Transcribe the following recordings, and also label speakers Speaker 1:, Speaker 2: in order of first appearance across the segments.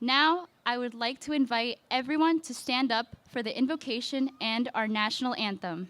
Speaker 1: Now, I would like to invite everyone to stand up for the invocation and our national anthem.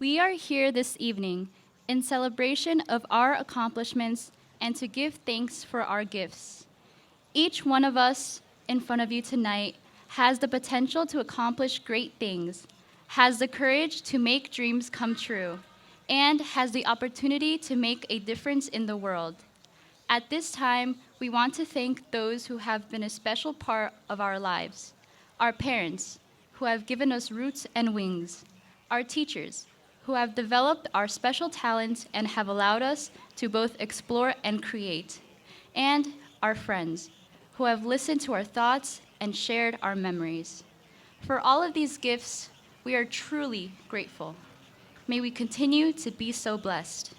Speaker 1: We are here this evening in celebration of our accomplishments and to give thanks for our gifts. Each one of us in front of you tonight has the potential to accomplish great things, has the courage to make dreams come true, and has the opportunity to make a difference in the world. At this time, we want to thank those who have been a special part of our lives, our parents, who have given us roots and wings, our teachers, who have developed our special talents and have allowed us to both explore and create, and our friends, who have listened to our thoughts and shared our memories. For all of these gifts, we are truly grateful. May we continue to be so blessed.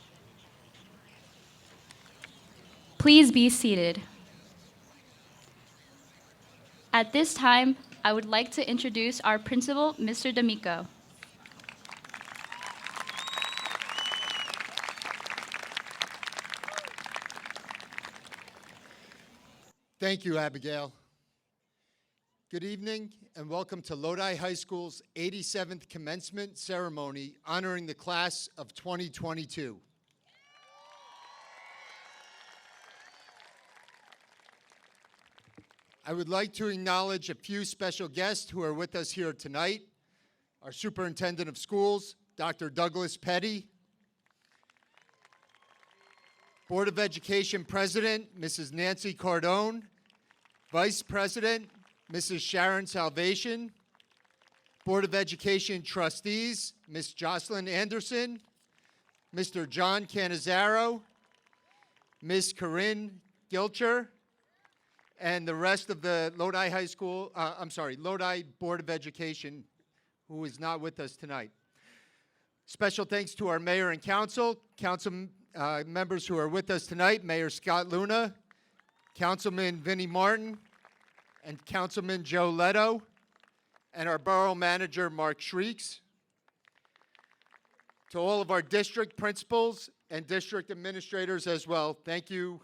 Speaker 1: Please be seated. At this time, I would like to introduce our principal, Mr. D'Amico.
Speaker 2: Thank you, Abigail. Good evening and welcome to Lodi High School's 87th commencement ceremony honoring the class of 2022. I would like to acknowledge a few special guests who are with us here tonight. Our Superintendent of Schools, Dr. Douglas Petty. Board of Education President, Mrs. Nancy Cardone. Vice President, Mrs. Sharon Salvation. Board of Education Trustees, Ms. Jocelyn Anderson. Mr. John Canizaro. Ms. Corinne Gilcher. And the rest of the Lodi Lodi Board of Education, who is not with us tonight. Special thanks to our mayor and council members who are with us tonight, Mayor Scott Luna, Councilman Vinnie Martin, and Councilman Joe Leto, and our borough manager, Mark Shrieks. To all of our district principals and district administrators as well, thank you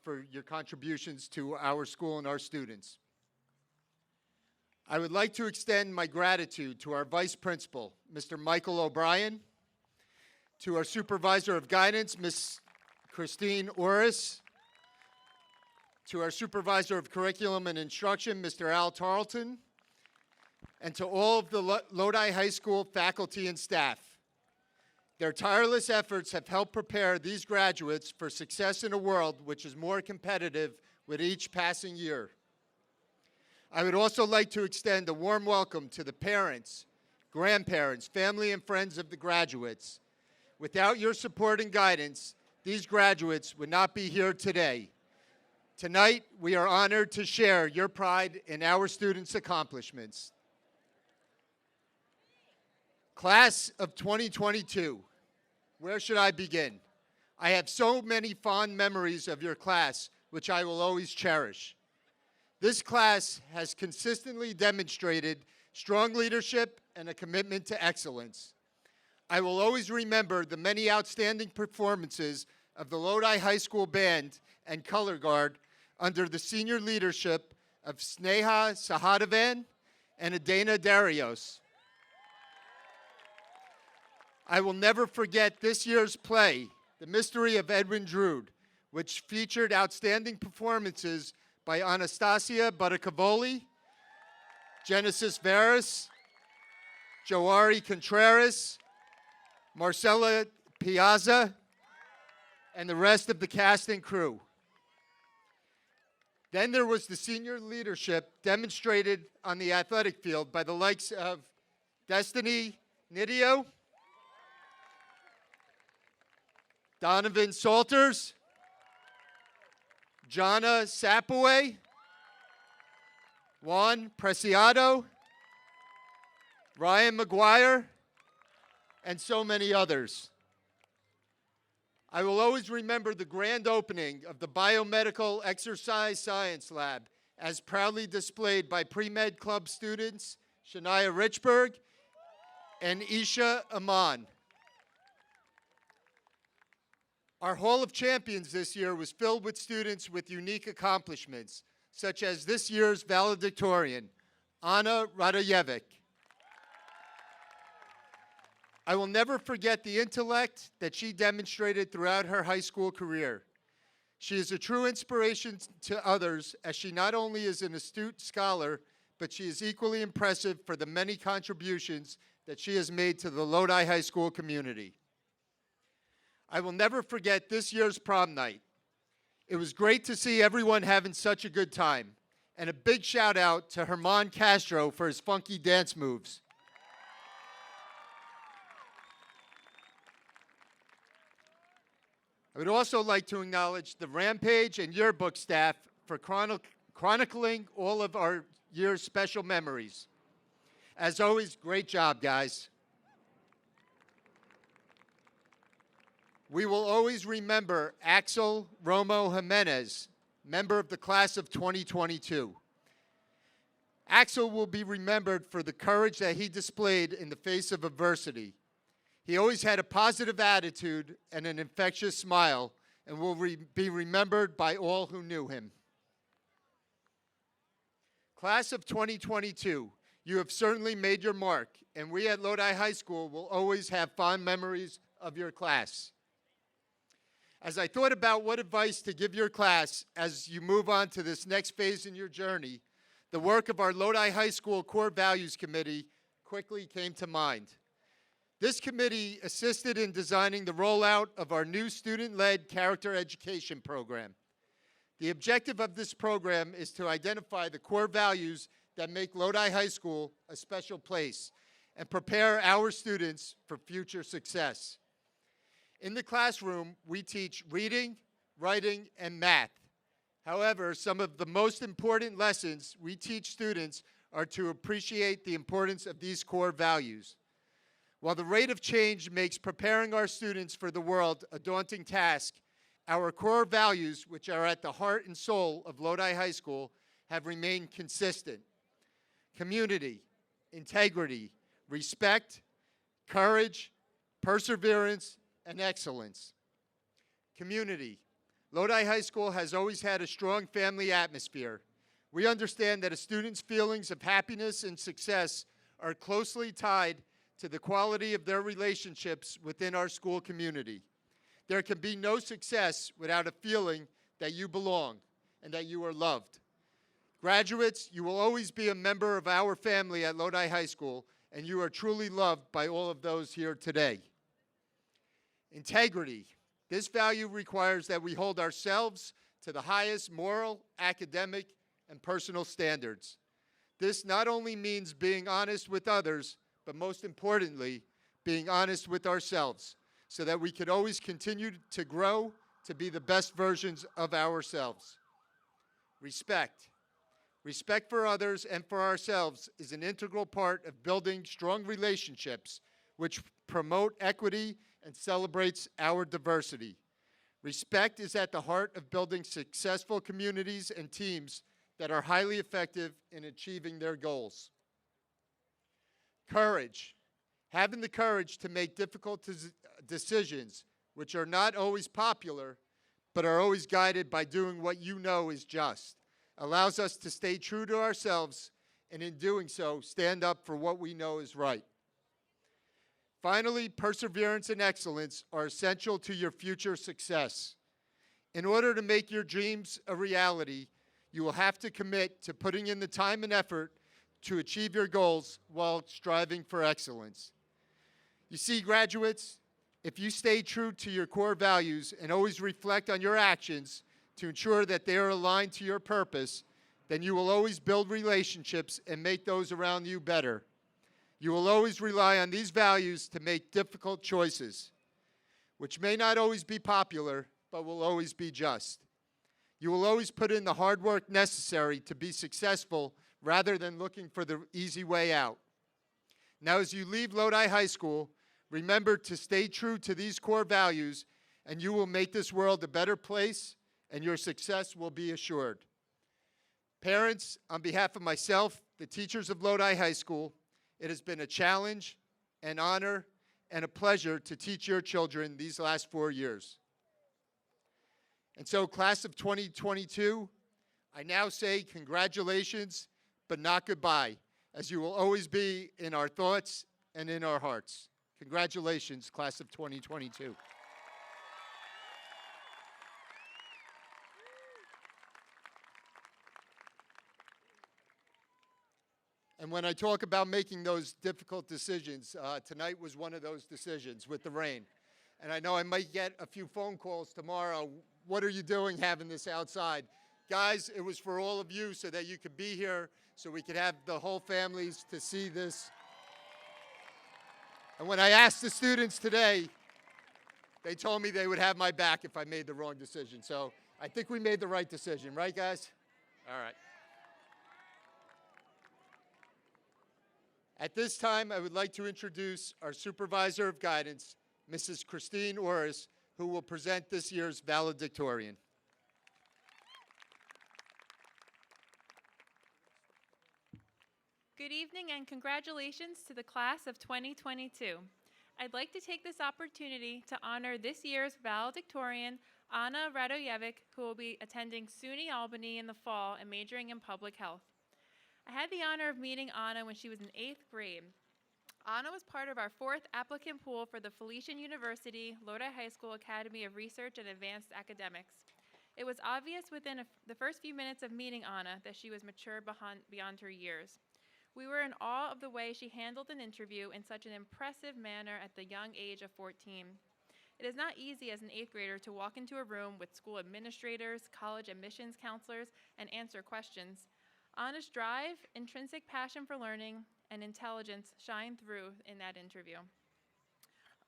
Speaker 2: for your contributions to our school and our students. I would like to extend my gratitude to our Vice Principal, Mr. Michael O'Brien, to our Supervisor of Guidance, Ms. Christine Orris, to our Supervisor of Curriculum and Instruction, Mr. Al Tarleton, and to all of the Lodi High School faculty and staff. Their tireless efforts have helped prepare these graduates for success in a world which is more competitive with each passing year. I would also like to extend a warm welcome to the parents, grandparents, family, and friends of the graduates. Without your support and guidance, these graduates would not be here today. Tonight, we are honored to share your pride in our students' accomplishments. Class of 2022, where should I begin? I have so many fond memories of your class, which I will always cherish. This class has consistently demonstrated strong leadership and a commitment to excellence. I will always remember the many outstanding performances of the Lodi High School Band and Color Guard under the senior leadership of Sneha Sahadavan and Adana Darius. I will never forget this year's play, The Mystery of Edwin Drood, which featured outstanding performances by Anastasia Butakavoli, Genesis Veras, Joari Contreras, Marcela Piazza, and the rest of the cast and crew. Then there was the senior leadership demonstrated on the athletic field by the likes of Destiny Nidio, Donovan Salters, Jana Sapaway, Juan Preciado, Ryan McGuire, and so many others. I will always remember the grand opening of the Biomedical Exercise Science Lab as proudly displayed by Pre-Med Club students Shania Richberg and Isha Aman. Our Hall of Champions this year was filled with students with unique accomplishments, such as this year's valedictorian, Anna Radojevic. I will never forget the intellect that she demonstrated throughout her high school career. She is a true inspiration to others, as she not only is an astute scholar, but she is equally impressive for the many contributions that she has made to the Lodi High School community. I will never forget this year's prom night. It was great to see everyone having such a good time, and a big shout out to Herman Castro for his funky dance moves. I would also like to acknowledge the Rampage and Yearbook staff for chronicling all of our year's special memories. As always, great job, guys. We will always remember Axel Romo Jimenez, member of the class of 2022. Axel will be remembered for the courage that he displayed in the face of adversity. He always had a positive attitude and an infectious smile, and will be remembered by all who knew him. Class of 2022, you have certainly made your mark, and we at Lodi High School will always have fond memories of your class. As I thought about what advice to give your class as you move on to this next phase in your journey, the work of our Lodi High School Core Values Committee quickly came to mind. This committee assisted in designing the rollout of our new student-led character education program. The objective of this program is to identify the core values that make Lodi High School a special place and prepare our students for future success. In the classroom, we teach reading, writing, and math. However, some of the most important lessons we teach students are to appreciate the importance of these core values. While the rate of change makes preparing our students for the world a daunting task, our core values, which are at the heart and soul of Lodi High School, have remained consistent. Community, integrity, respect, courage, perseverance, and excellence. Community. Lodi High School has always had a strong family atmosphere. We understand that a student's feelings of happiness and success are closely tied to the quality of their relationships within our school community. There can be no success without a feeling that you belong and that you are loved. Graduates, you will always be a member of our family at Lodi High School, and you are truly loved by all of those here today. Integrity. This value requires that we hold ourselves to the highest moral, academic, and personal standards. This not only means being honest with others, but most importantly, being honest with ourselves, so that we can always continue to grow to be the best versions of ourselves. Respect. Respect for others and for ourselves is an integral part of building strong relationships which promote equity and celebrates our diversity. Respect is at the heart of building successful communities and teams that are highly effective in achieving their goals. Courage. Having the courage to make difficult decisions, which are not always popular, but are always guided by doing what you know is just, allows us to stay true to ourselves, and in doing so, stand up for what we know is right. Finally, perseverance and excellence are essential to your future success. In order to make your dreams a reality, you will have to commit to putting in the time and effort to achieve your goals while striving for excellence. You see, graduates, if you stay true to your core values and always reflect on your actions to ensure that they are aligned to your purpose, then you will always build relationships and make those around you better. You will always rely on these values to make difficult choices, which may not always be popular, but will always be just. You will always put in the hard work necessary to be successful rather than looking for the easy way out. Now, as you leave Lodi High School, remember to stay true to these core values, and you will make this world a better place, and your success will be assured. Parents, on behalf of myself, the teachers of Lodi High School, it has been a challenge, an honor, and a pleasure to teach your children these last 4 years. And so, class of 2022, I now say congratulations, but not goodbye, as you will always be in our thoughts and in our hearts. Congratulations, class of 2022. And when I talk about making those difficult decisions, tonight was one of those decisions with the rain. And I know I might get a few phone calls tomorrow. What are you doing having this outside? Guys, it was for all of you so that you could be here, so we could have the whole families to see this. And when I asked the students today, they told me they would have my back if I made the wrong decision. So I think we made the right decision, right, guys? All right. At this time, I would like to introduce our Supervisor of Guidance, Mrs. Christine Orris, who will present this year's Valedictorian.
Speaker 3: Good evening and congratulations to the class of 2022. I'd like to take this opportunity to honor this year's Valedictorian, Anna Radojevic, who will be attending SUNY Albany in the fall and majoring in public health. I had the honor of meeting Anna when she was in 8th grade. Anna was part of our 4th applicant pool for the Felician University Lodi High School Academy of Research and Advanced Academics. It was obvious within the first few minutes of meeting Anna that she was mature beyond her years. We were in awe of the way she handled an interview in such an impressive manner at the young age of 14. It is not easy as an 8th grader to walk into a room with school administrators, college admissions counselors, and answer questions. Anna's drive, intrinsic passion for learning, and intelligence shined through in that interview.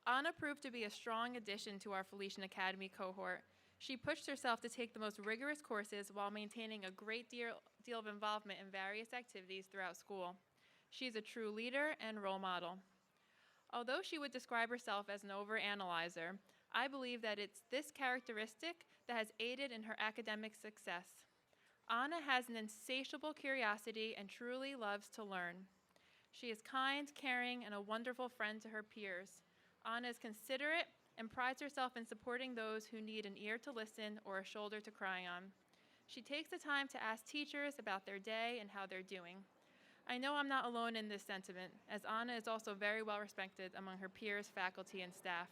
Speaker 3: Anna proved to be a strong addition to our Felician Academy cohort. She pushed herself to take the most rigorous courses while maintaining a great deal of involvement in various activities throughout school. She is a true leader and role model. Although she would describe herself as an overanalyzer, I believe that it's this characteristic that has aided in her academic success. Anna has an insatiable curiosity and truly loves to learn. She is kind, caring, and a wonderful friend to her peers. Anna is considerate and prides herself in supporting those who need an ear to listen or a shoulder to cry on. She takes the time to ask teachers about their day and how they're doing. I know I'm not alone in this sentiment, as Anna is also very well respected among her peers, faculty, and staff.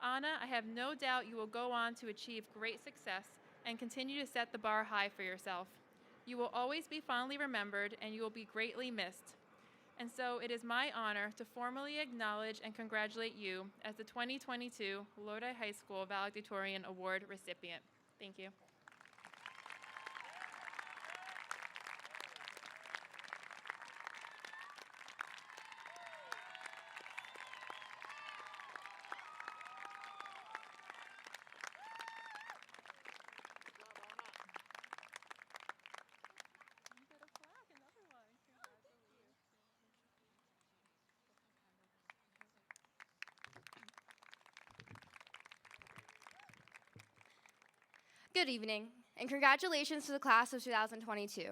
Speaker 3: Anna, I have no doubt you will go on to achieve great success and continue to set the bar high for yourself. You will always be fondly remembered, and you will be greatly missed. And so it is my honor to formally acknowledge and congratulate you as the 2022 Lodi High School Valedictorian Award recipient. Thank you.
Speaker 4: Good evening, and congratulations to the class of 2022.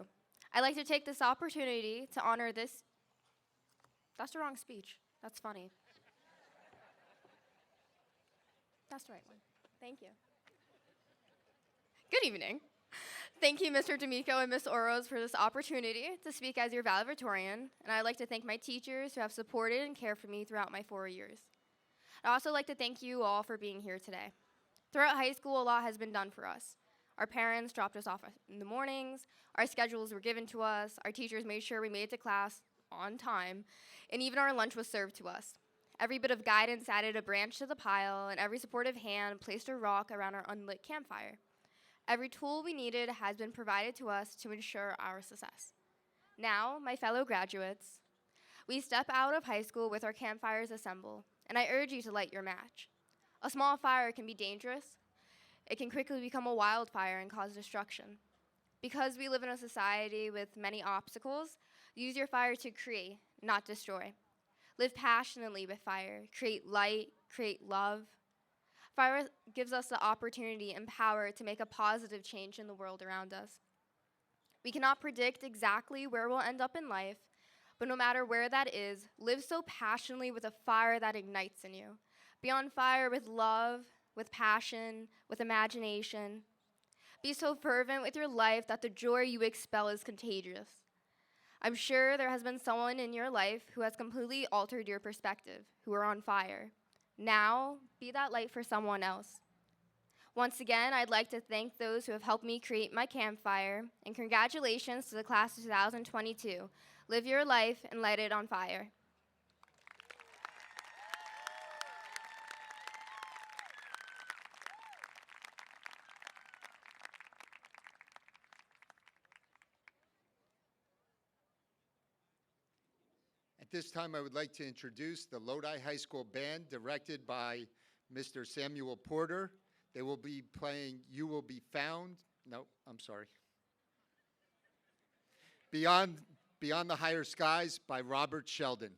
Speaker 4: I'd like to take this opportunity to honor this. That's the wrong speech. That's funny. That's the right one. Thank you. Good evening. Thank you, Mr. D'Amico and Ms. Oros, for this opportunity to speak as your valedictorian, and I'd like to thank my teachers who have supported and cared for me throughout my 4 years. I'd also like to thank you all for being here today. Throughout high school, a lot has been done for us. Our parents dropped us off in the mornings, our schedules were given to us, our teachers made sure we made it to class on time, and even our lunch was served to us. Every bit of guidance added a branch to the pile, and every supportive hand placed a rock around our unlit campfire. Every tool we needed has been provided to us to ensure our success. Now, my fellow graduates, we step out of high school with our campfires assembled, and I urge you to light your match. A small fire can be dangerous. It can quickly become a wildfire and cause destruction. Because we live in a society with many obstacles, use your fire to create, not destroy. Live passionately with fire. Create light, create love. Fire gives us the opportunity and power to make a positive change in the world around us. We cannot predict exactly where we'll end up in life, but no matter where that is, live so passionately with a fire that ignites in you. Be on fire with love, with passion, with imagination. Be so fervent with your life that the joy you expel is contagious. I'm sure there has been someone in your life who has completely altered your perspective, who are on fire. Now, be that light for someone else. Once again, I'd like to thank those who have helped me create my campfire, and congratulations to the class of 2022. Live your life and light it on fire.
Speaker 2: At this time, I would like to introduce the Lodi High School Band, directed by Mr. Samuel Porter. They will be playing You Will Be Found. No, I'm sorry. Beyond the Higher Skies by Robert Sheldon.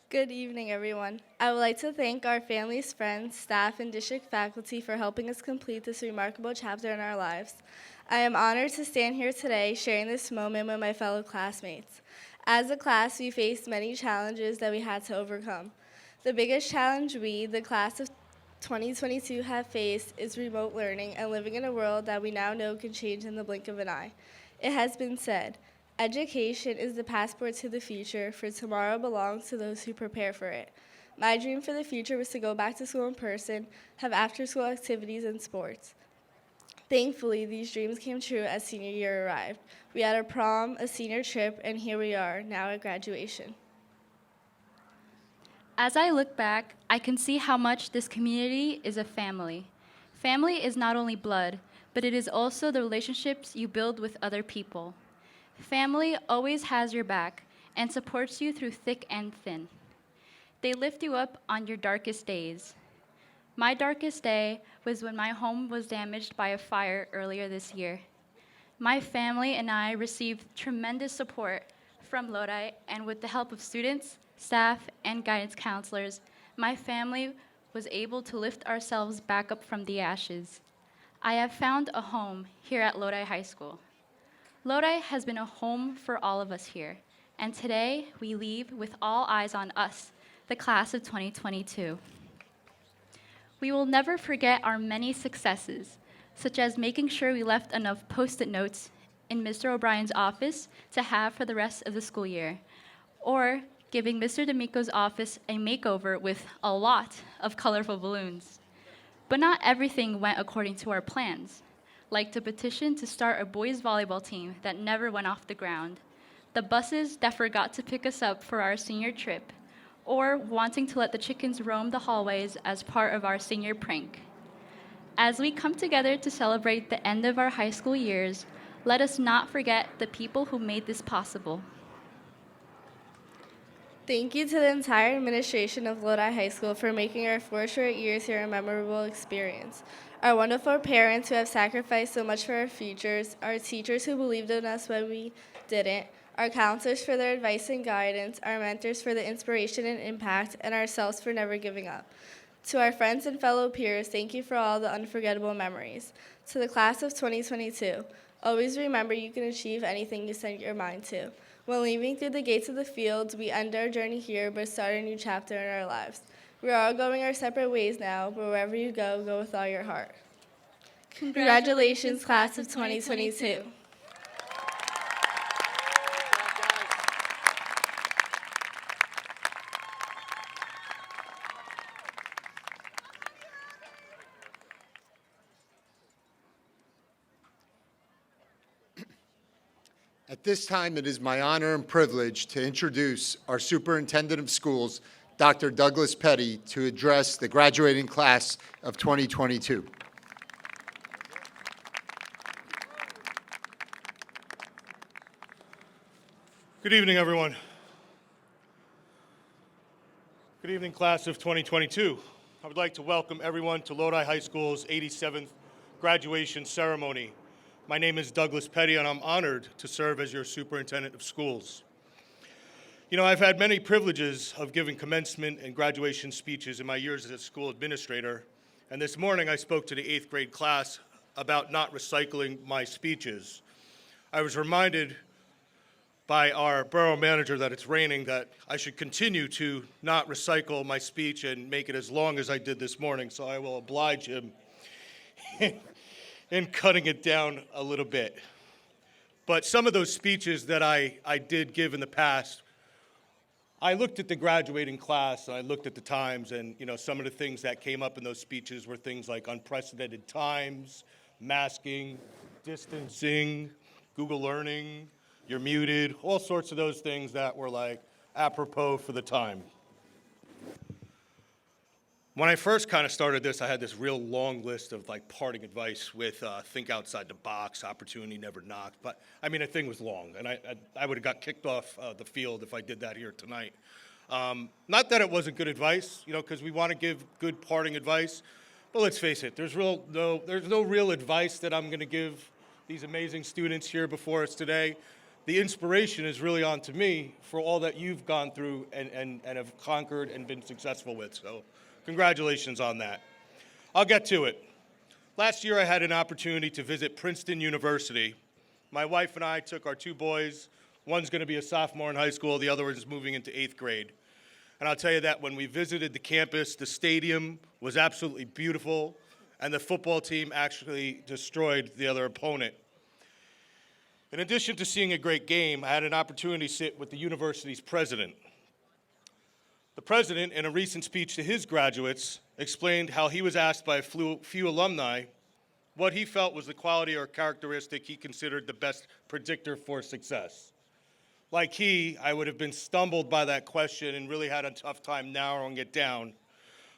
Speaker 5: Good evening, everyone. I would like to thank our families, friends, staff, and district faculty for helping us complete this remarkable chapter in our lives. I am honored to stand here today sharing this moment with my fellow classmates. As a class, we faced many challenges that we had to overcome. The biggest challenge we, the class of 2022, have faced is remote learning and living in a world that we now know can change in the blink of an eye. It has been said, education is the passport to the future, for tomorrow belongs to those who prepare for it. My dream for the future was to go back to school in person, have after-school activities and sports. Thankfully, these dreams came true as senior year arrived. We had a prom, a senior trip, and here we are, now at graduation.
Speaker 1: As I look back, I can see how much this community is a family. Family is not only blood, but it is also the relationships you build with other people. Family always has your back and supports you through thick and thin. They lift you up on your darkest days. My darkest day was when my home was damaged by a fire earlier this year. My family and I received tremendous support from Lodi, and with the help of students, staff, and guidance counselors, my family was able to lift ourselves back up from the ashes. I have found a home here at Lodi High School. Lodi has been a home for all of us here, and today we leave with all eyes on us, the class of 2022. We will never forget our many successes, such as making sure we left enough Post-it notes in Mr. O'Brien's office to have for the rest of the school year, or giving Mr. D'Amico's office a makeover with a lot of colorful balloons. But not everything went according to our plans, like the petition to start a boys' volleyball team that never went off the ground, the buses that forgot to pick us up for our senior trip, or wanting to let the chickens roam the hallways as part of our senior prank. As we come together to celebrate the end of our high school years, let us not forget the people who made this possible.
Speaker 5: Thank you to the entire administration of Lodi High School for making our 4 short years here a memorable experience. Our wonderful parents who have sacrificed so much for our futures, our teachers who believed in us when we didn't, our counselors for their advice and guidance, our mentors for the inspiration and impact, and ourselves for never giving up. To our friends and fellow peers, thank you for all the unforgettable memories. To the class of 2022, always remember you can achieve anything you set your mind to. When leaving through the gates of the fields, we end our journey here but start a new chapter in our lives. We are all going our separate ways now, but wherever you go, go with all your heart. Congratulations, class of 2022.
Speaker 2: At this time, it is my honor and privilege to introduce our Superintendent of Schools, Dr. Douglas Petty, to address the graduating class of 2022.
Speaker 6: Good evening, everyone. Good evening, class of 2022. I would like to welcome everyone to Lodi High School's 87th graduation ceremony. My name is Douglas Petty, and I'm honored to serve as your Superintendent of Schools. You know, I've had many privileges of giving commencement and graduation speeches in my years as a school administrator, and this morning I spoke to the 8th grade class about not recycling my speeches. I was reminded by our borough manager that it's raining that I should continue to not recycle my speech and make it as long as I did this morning, so I will oblige him in cutting it down a little bit. But some of those speeches that I did give in the past, I looked at the graduating class and I looked at the times, and you know, some of the things that came up in those speeches were things like unprecedented times, masking, distancing, Google Learning, you're muted, all sorts of those things that were like apropos for the time. When I first kind of started this, I had this real long list of like parting advice with think outside the box, opportunity never knocked. But I mean, the thing was long, and I would have got kicked off the field if I did that here tonight. Not that it wasn't good advice, you know, because we want to give good parting advice. But let's face it, there's no real advice that I'm going to give these amazing students here before us today. the inspiration is really on to me for all that you've gone through and have conquered and been successful with. So congratulations on that. I'll get to it. Last year I had an opportunity to visit Princeton University. My wife and I took our two boys. One's going to be a sophomore in high school, the other is moving into 8th grade. And I'll tell you that when we visited the campus, the stadium was absolutely beautiful, and the football team actually destroyed the other opponent. In addition to seeing a great game, I had an opportunity to sit with the university's president. The president, in a recent speech to his graduates, explained how he was asked by a few alumni what he felt was the quality or characteristic he considered the best predictor for success. Like I would have been stumbled by that question and really had a tough time narrowing it down.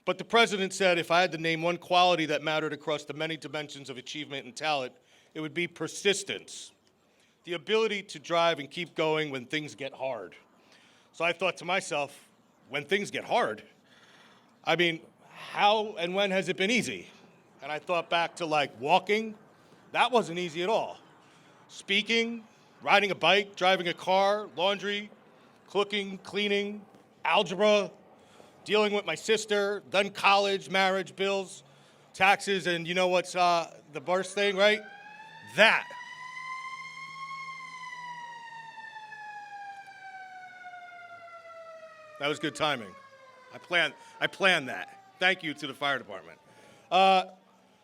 Speaker 6: But the president said if I had to name one quality that mattered across the many dimensions of achievement and talent, it would be persistence. The ability to drive and keep going when things get hard. So I thought to myself, when things get hard, I mean, how and when has it been easy? And I thought back to like walking, that wasn't easy at all. Speaking, riding a bike, driving a car, laundry, cooking, cleaning, algebra, dealing with my sister, then college, marriage, bills, taxes, and you know what's the worst thing, right? That. That was good timing. I planned that. Thank you to the fire department.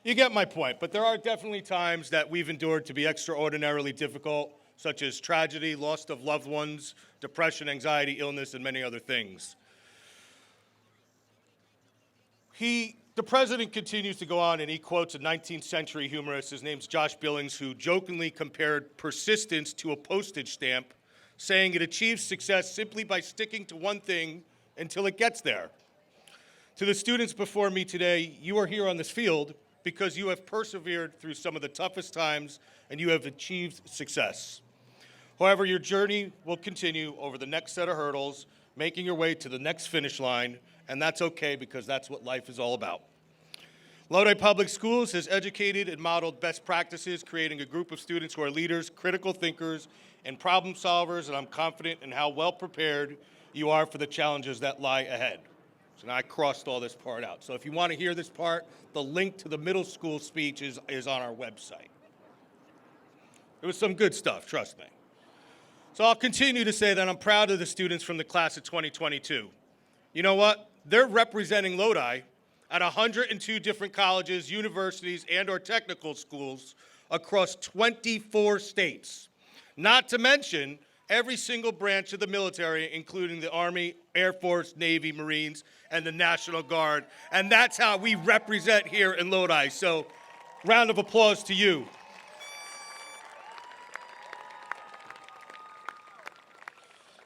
Speaker 6: You get my point, but there are definitely times that we've endured to be extraordinarily difficult, such as tragedy, loss of loved ones, depression, anxiety, illness, and many other things. The president continues to go on, and he quotes a 19th century humorist, his name's Josh Billings, who jokingly compared persistence to a postage stamp, saying it achieves success simply by sticking to one thing until it gets there. To the students before me today, you are here on this field because you have persevered through some of the toughest times and you have achieved success. However, your journey will continue over the next set of hurdles, making your way to the next finish line, and that's okay because that's what life is all about. Lodi Public Schools has educated and modeled best practices, creating a group of students who are leaders, critical thinkers, and problem solvers, and I'm confident in how well prepared you are for the challenges that lie ahead. So now I crossed all this part out. So if you want to hear this part, the link to the middle school speech is on our website. It was some good stuff, trust me. So I'll continue to say that I'm proud of the students from the class of 2022. You know what? They're representing Lodi at 102 different colleges, universities, and/or technical schools across 24 states. Not to mention every single branch of the military, including the Army, Air Force, Navy, Marines, and the National Guard. And that's how we represent here in Lodi. So, round of applause to you.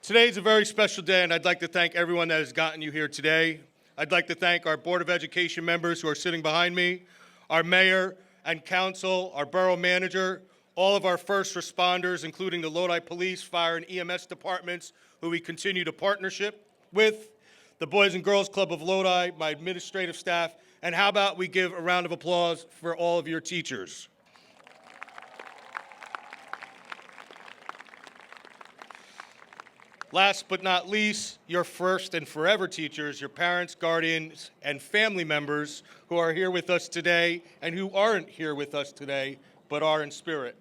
Speaker 6: Today's a very special day, and I'd like to thank everyone that has gotten you here today. I'd like to thank our Board of Education members who are sitting behind me, our mayor and council, our borough manager, all of our first responders, including the Lodi Police, Fire, and EMS departments, who we continue to partnership with, the Boys and Girls Club of Lodi, my administrative staff, and how about we give a round of applause for all of your teachers. Last but not least, your first and forever teachers, your parents, guardians, and family members who are here with us today and who aren't here with us today, but are in spirit.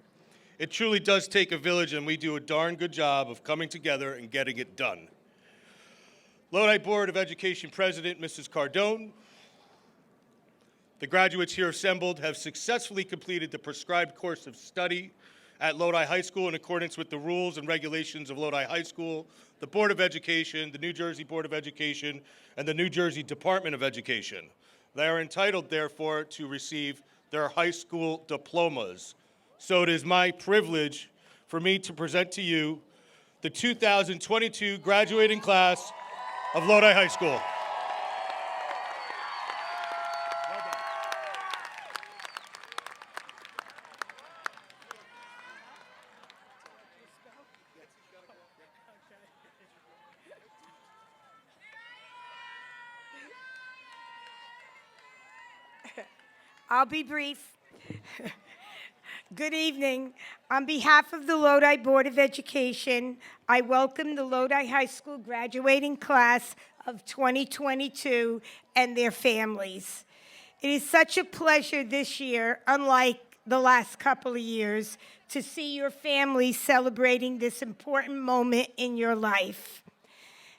Speaker 6: It truly does take a village, and we do a darn good job of coming together and getting it done. Lodi Board of Education President, Mrs. Cardone, the graduates here assembled have successfully completed the prescribed course of study at Lodi High School in accordance with the rules and regulations of Lodi High School, the Board of Education, the New Jersey Board of Education, and the New Jersey Department of Education. They are entitled, therefore, to receive their high school diplomas. So it is my privilege for me to present to you the 2022 graduating class of Lodi High School.
Speaker 7: I'll be brief. Good evening. On behalf of the Lodi Board of Education, I welcome the Lodi High School graduating class of 2022 and their families. It is such a pleasure this year, unlike the last couple of years, to see your families celebrating this important moment in your life.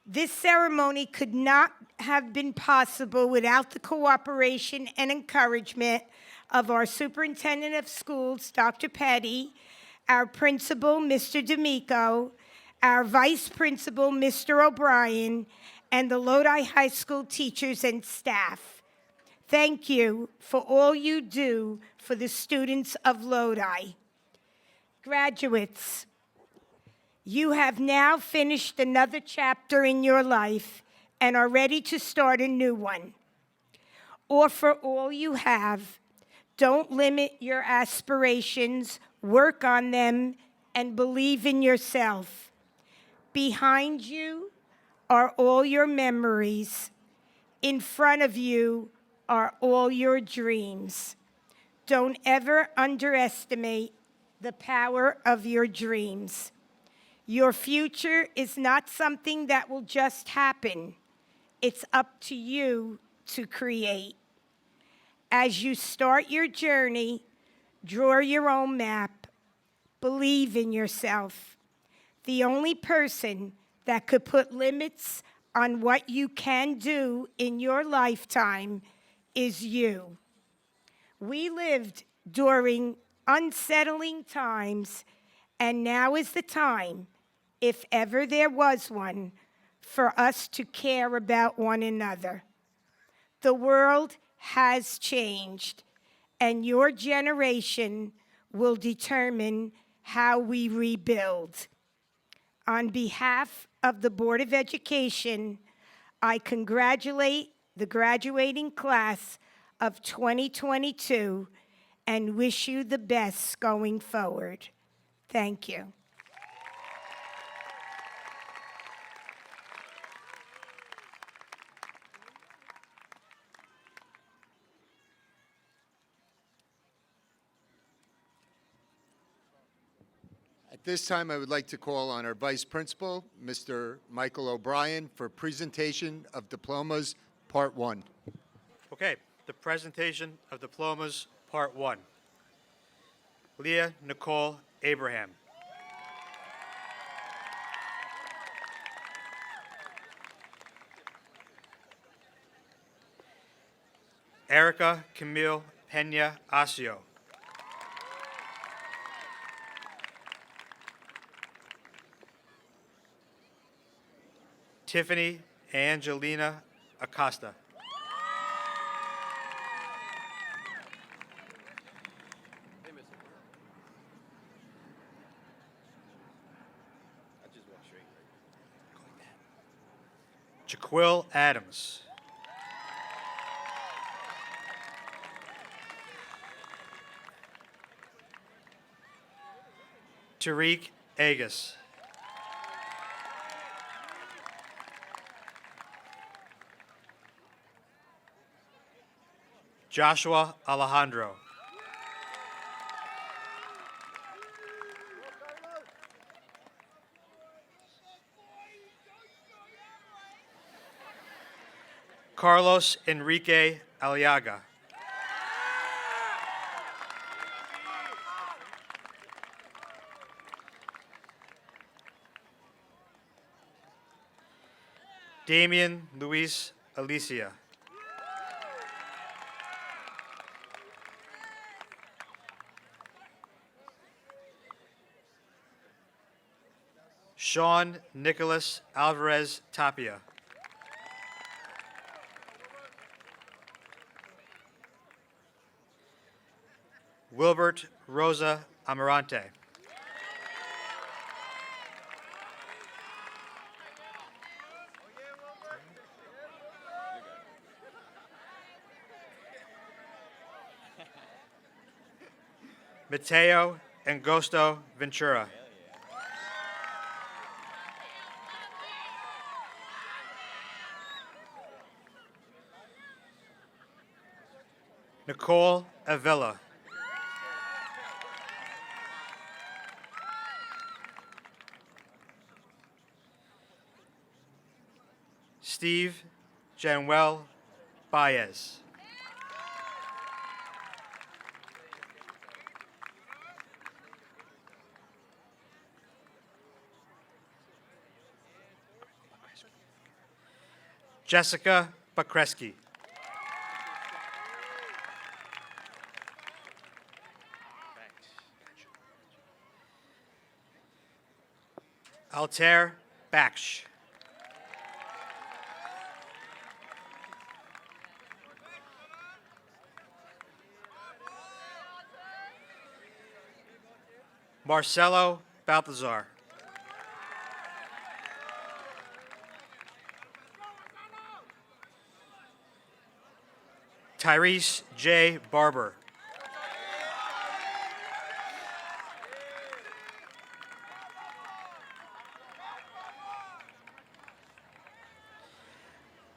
Speaker 7: This ceremony could not have been possible without the cooperation and encouragement of our Superintendent of Schools, Dr. Petty, our Principal, Mr. D'Amico, our Vice Principal, Mr. O'Brien, and the Lodi High School teachers and staff. Thank you for all you do for the students of Lodi. Graduates, you have now finished another chapter in your life and are ready to start a new one. Offer all you have. Don't limit your aspirations, work on them, and believe in yourself. Behind you are all your memories. In front of you are all your dreams. Don't ever underestimate the power of your dreams. Your future is not something that will just happen. It's up to you to create. As you start your journey, draw your own map. Believe in yourself. The only person that could put limits on what you can do in your lifetime is you. We lived during unsettling times, and now is the time, if ever there was one, for us to care about one another. The world has changed, and your generation will determine how we rebuild. On behalf of the Board of Education, I congratulate the graduating class of 2022 and wish you the best going forward. Thank you.
Speaker 2: At this time, I would like to call on our Vice Principal, Mr. Michael O'Brien, for presentation of diplomas, Part 1.
Speaker 8: Okay, the presentation of diplomas, Part 1. Leah Nicole Abraham. Erica Camille Pena Asio. Tiffany Angelina Acosta. Jaquil Adams. Tariq Agus. Joshua Alejandro. Carlos Enrique Aliaga. Damian Luis Alicia. Sean Nicholas Alvarez Tapia. Wilbert Rosa Amarante. Mateo Angosto Ventura. Nicole Avila. Steve Januel Baez. Jessica Bakreski. Altair Baksh. Marcelo Balthazar. Tyrese J. Barber.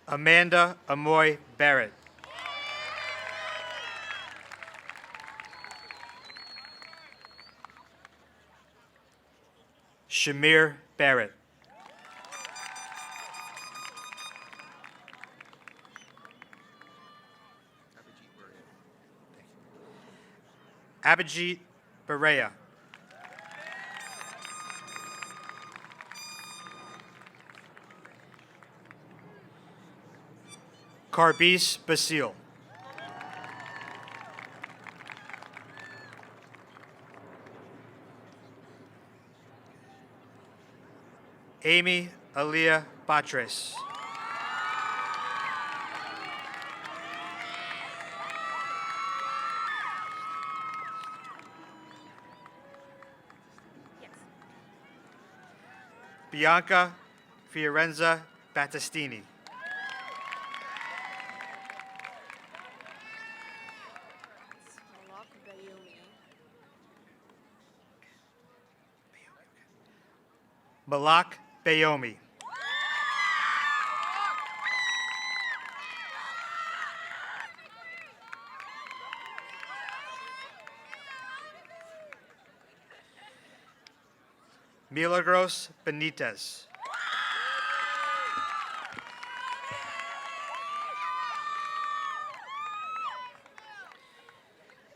Speaker 8: Amanda Amoy Barrett. Shamir Barrett. Abhijit Berea. Carbis Basile. Amy Aliyah Batres. Bianca Fiorenza Battistini. Malak Bayomi. Milagros Benitez.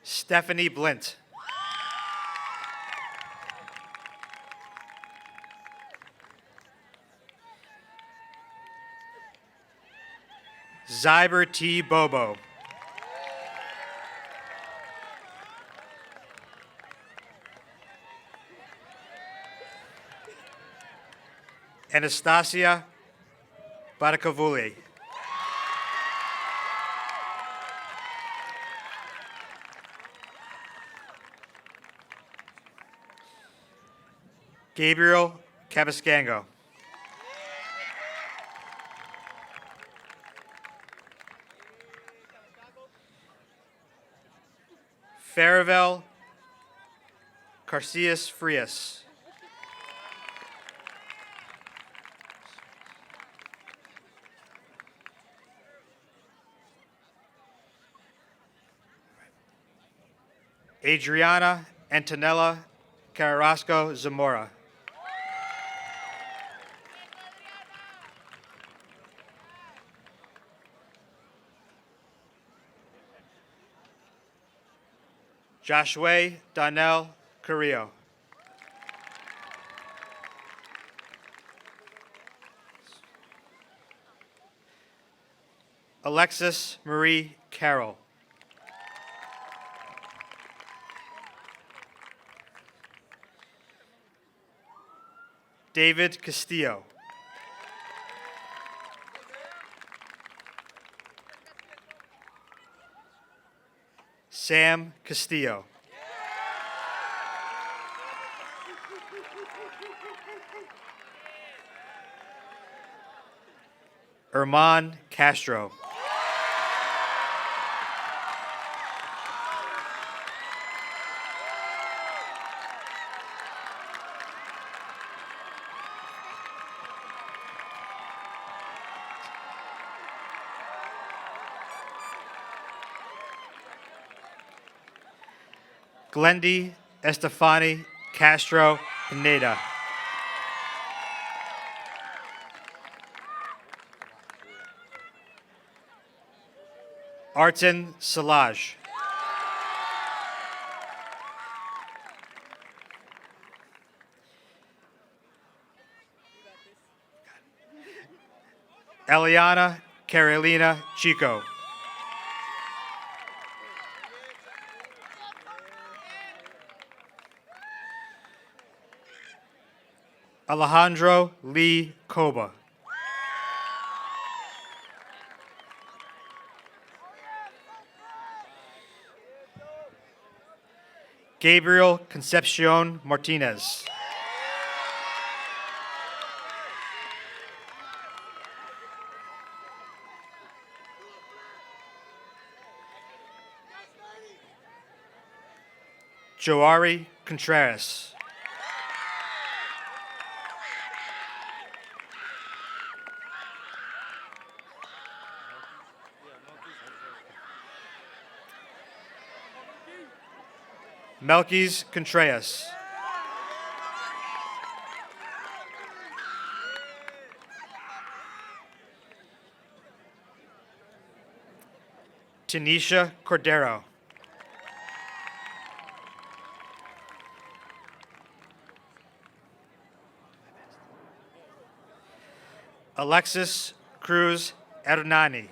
Speaker 8: Stephanie Blint. Zyber T. Bobo. Anastasia Badakavuli. Gabriel Cabascango. Farivel Carcias Frias. Adriana Antonella Carrasco Zamora. Joshua Donnell Carrillo. Alexis Marie Carroll. David Castillo. Sam Castillo. Herman Castro. Glendy Estefani Castro Pineda. Artin Salaj. Eliana Carolina Chico. Alejandro Lee Koba. Gabriel Concepcion Martinez. Joari Contreras. Melquis Contreras. Tanisha Cordero. Alexis Cruz Hernani.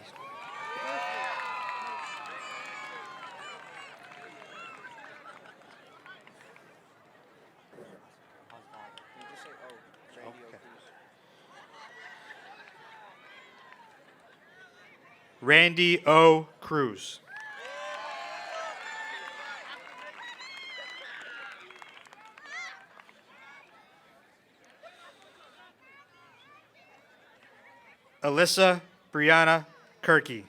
Speaker 8: Randy O. Cruz. Alyssa Brianna Kirky.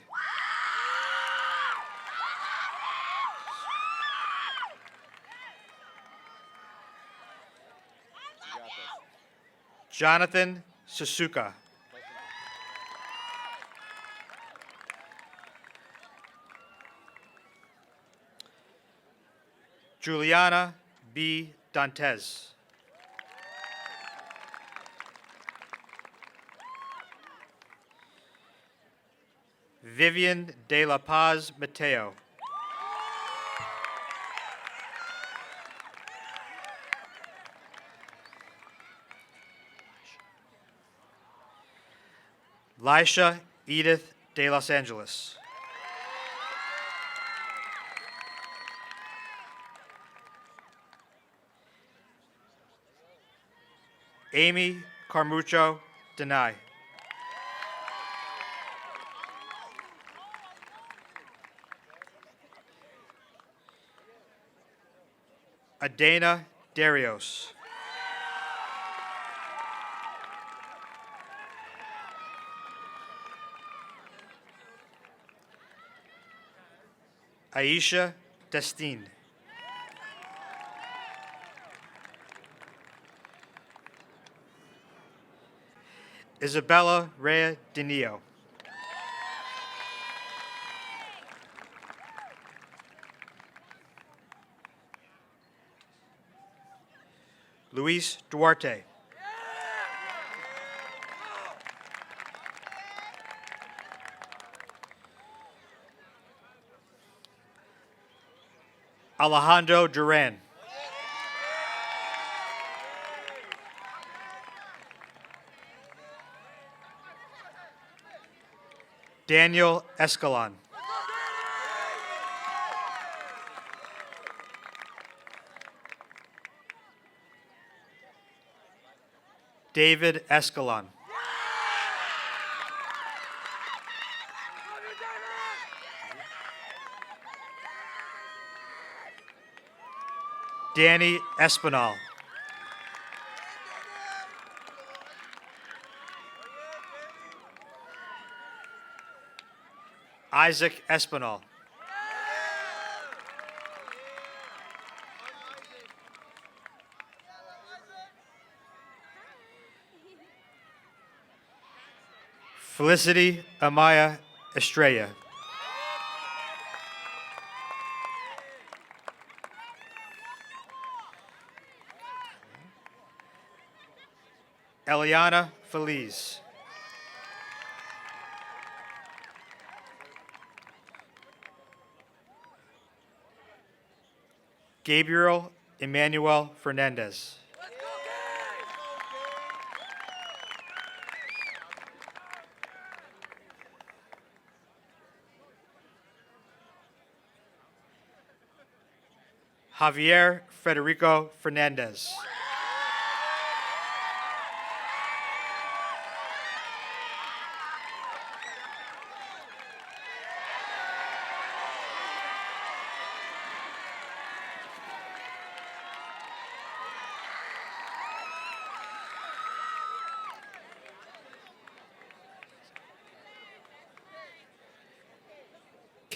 Speaker 8: Jonathan Susuka. Juliana B. Dantes. Vivian De La Paz Mateo. Lisha Edith De Los Angeles. Amy Carmucho Denai. Adana Darios. Aisha Destine. Isabella Rea Dinio. Luis Duarte. Alejandro Duran. Daniel Escalon. David Escalon. Danny Espinal. Isaac Espinal. Felicity Amaya Estrella. Eliana Feliz. Gabriel Emmanuel Fernandez. Javier Federico Fernandez.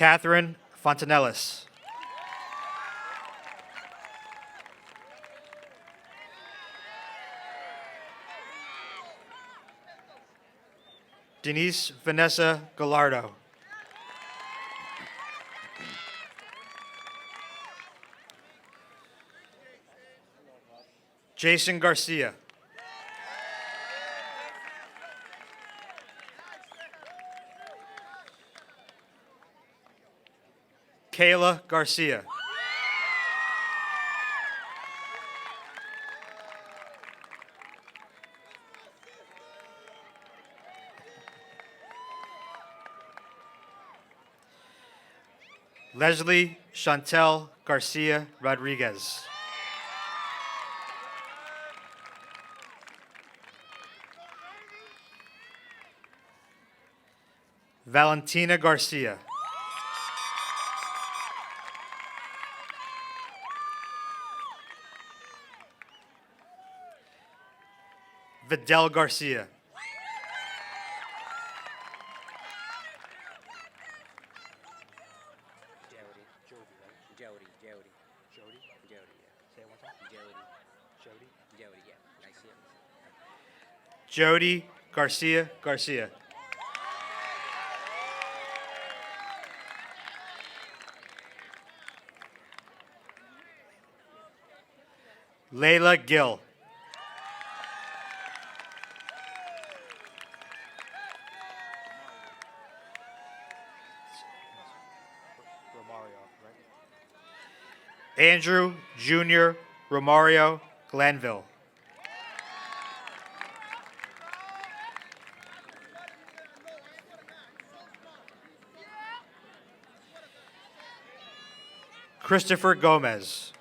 Speaker 8: Catherine Fontanellis. Denise Vanessa Gallardo. Jason Garcia. Kayla Garcia. Leslie Chantel Garcia Rodriguez. Valentina Garcia. Vidal Garcia. Jody Garcia Garcia. Layla Gill. Andrew Jr. Romario Glanville. Christopher Gomez.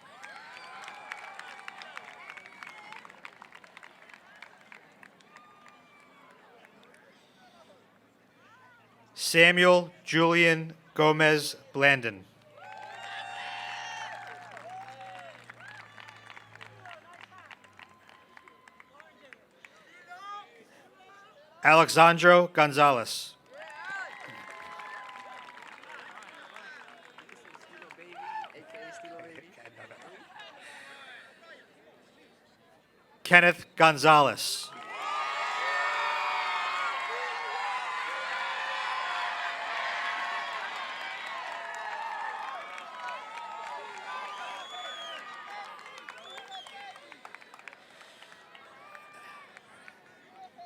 Speaker 8: Samuel Julian Gomez Blandon. Alexandro Gonzalez. Kenneth Gonzalez.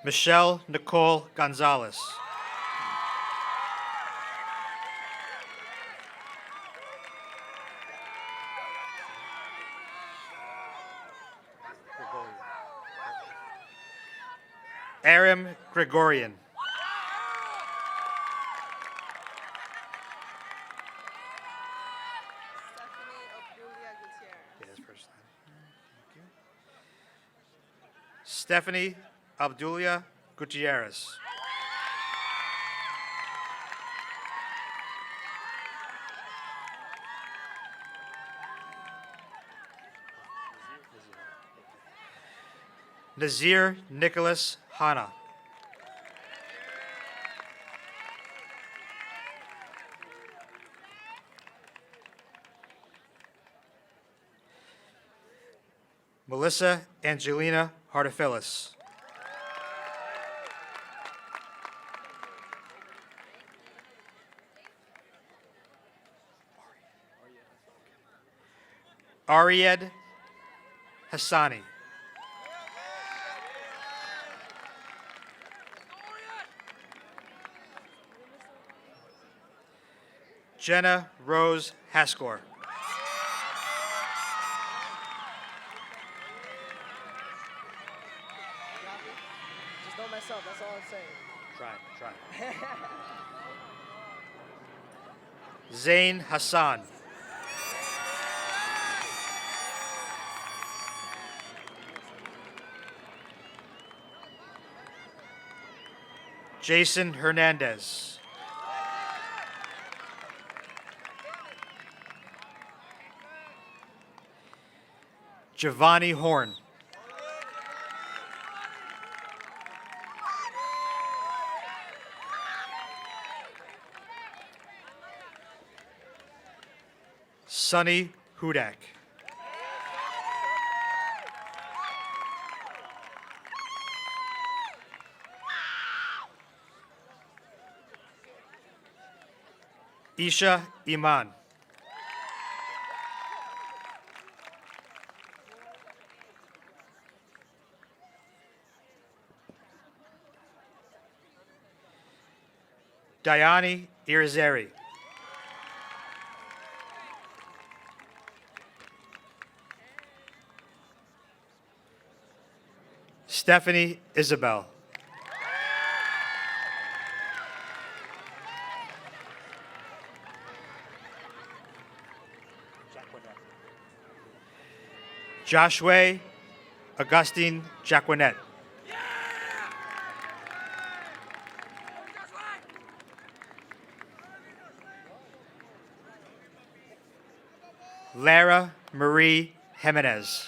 Speaker 8: Michelle Nicole Gonzalez. Aram Gregorian. Stephanie Abdulia Gutierrez. Nazir Nicholas Hanna. Melissa Angelina Hartophilus. Ariad Hassani. Jenna Rose Haskor. Zain Hassan. Jason Hernandez. Giovanni Horn. Sonny Hudak. Isha Iman. Diani Irizarry. Stephanie Isabel. Joshua Augustine Jacquinet. Lara Marie Jimenez.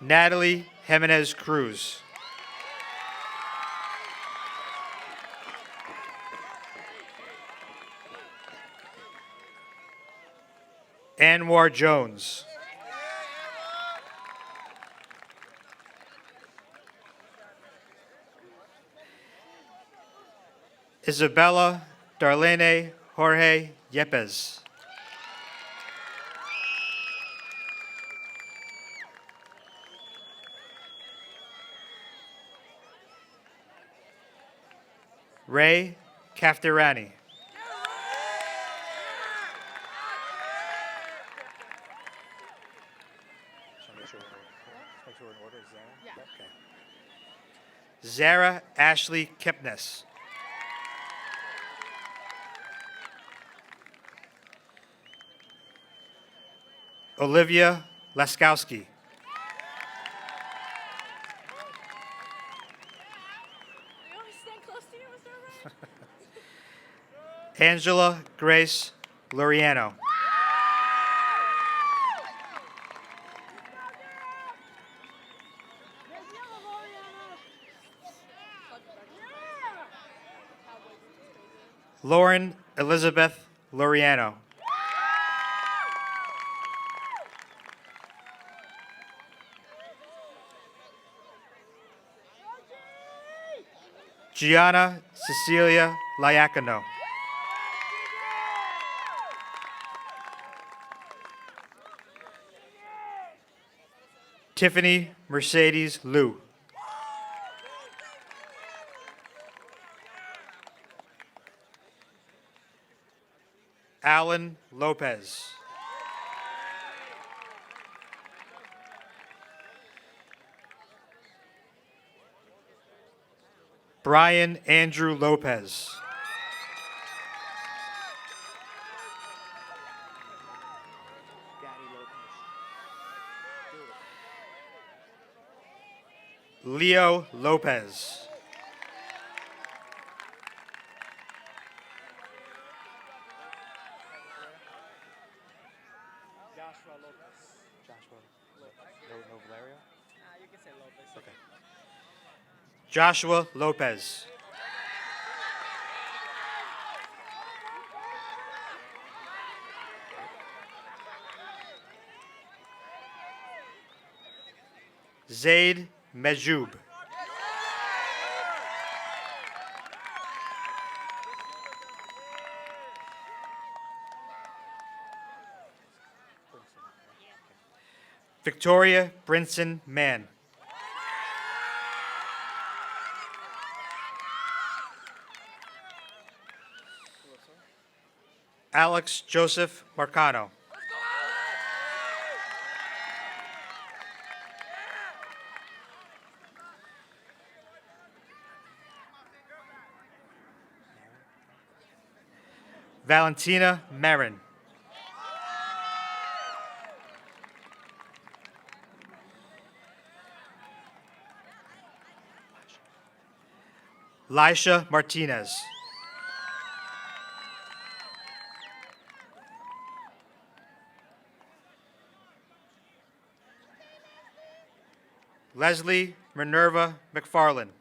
Speaker 8: Natalie Jimenez Cruz. Anwar Jones. Isabella Darlene Jorge Yepes. Ray Kaftirani. Zara Ashley Kipnis. Olivia Laskowski. Angela Grace Loriano. Lauren Elizabeth Loriano. Gianna Cecilia Liacano. Tiffany Mercedes Liu. Alan Lopez. Brian Andrew Lopez. Leo Lopez. Joshua Lopez. Zaid Mejub. Victoria Brinson Mann. Alex Joseph Marcano. Valentina Marin. Lisha Martinez. Leslie Minerva McFarland.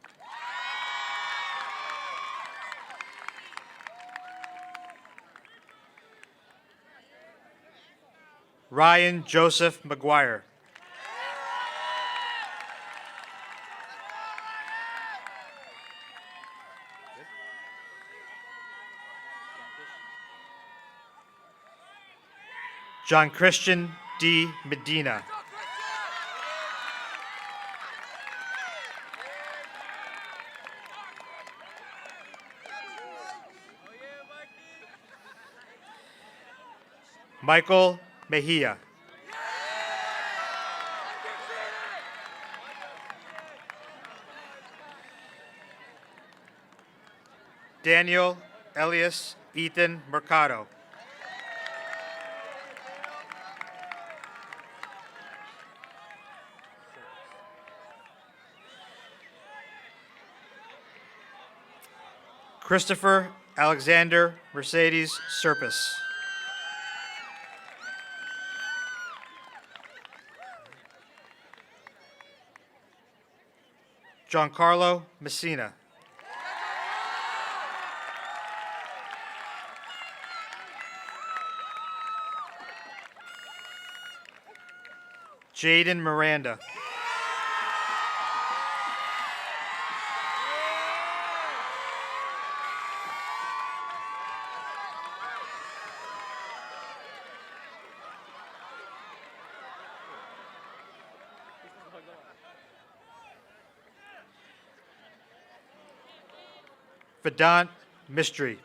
Speaker 8: Ryan Joseph McGuire. John Christian D. Medina. Michael Mejia. Daniel Elias Ethan Mercado. Christopher Alexander Mercedes Serpis. Giancarlo Messina. Jaden Miranda. Vedant Mistry.